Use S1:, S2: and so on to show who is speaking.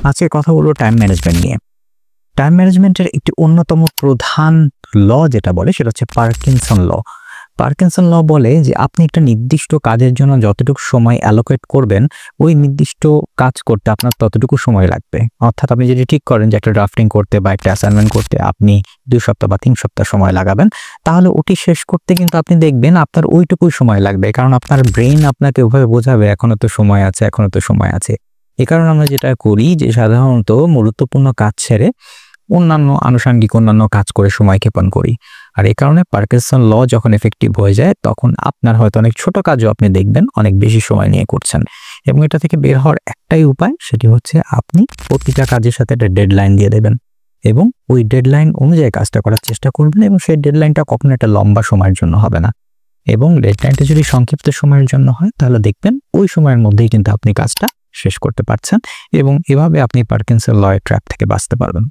S1: আজকে কথা বলবো টাইম ম্যানেজমেন্ট নিয়ে। টাইম ম্যানেজমেন্টের একটি অন্যতম প্রধান ল যেটা বলে সেটা হচ্ছে পার্কিনসন ল। পার্কিনসন ল বলে যে আপনি একটা নির্দিষ্ট কাজের জন্য যতটুকু সময় অ্যালোকেট করবেন, ওই নির্দিষ্ট কাজ করতে আপনার ততটুকু সময় লাগবে। অর্থাৎ আপনি যদি ঠিক করেন যে একটা ড্রাফটিং করতে বা একটা অ্যাসাইনমেন্ট করতে আপনি 2 সপ্তাহ বা 3 সপ্তাহ সময় লাগাবেন, তাহলে ওটি শেষ করতে কিন্তু আপনি দেখবেন আপনার ওইটুকুই সময় লাগবে। কারণ আপনার ব্রেইন আপনাকে ওভাবে বোঝাবে এখনো তো সময় আছে, এখনো তো সময় আছে। এ কারণে আমরা যেটা করি যে সাধারণত গুরুত্বপূর্ণ কাজ ছেড়ে আনুষঙ্গিক অন্যান্য কাজ করে সময় ক্ষেপণ করি। আর এই কারণে পার্কিনসন ল যখন এফেক্টিভ হয়ে যায় তখন আপনার হয়তো অনেক ছোট কাজও আপনি দেখবেন অনেক বেশি সময় নিয়ে করছেন। এবং এটা থেকে বের হওয়ার একটাই উপায়, সেটি হচ্ছে আপনি প্রতিটা কাজের সাথে একটা ডেডলাইন দিয়ে দেবেন এবং ওই ডেডলাইন অনুযায়ী কাজটা করার চেষ্টা করবেন। এবং সেই ডেডলাইনটা কখনো একটা লম্বা সময়ের জন্য হবে না। এবং ডেডলাইনটা যদি সংক্ষিপ্ত সময়ের জন্য হয় তাহলে দেখবেন ওই সময়ের মধ্যেই কিন্তু আপনি কাজটা শেষ করতে পারছেন এবং এভাবে আপনি পার্কিনসন ল এর ট্র্যাপ থেকে বাঁচতে পারবেন।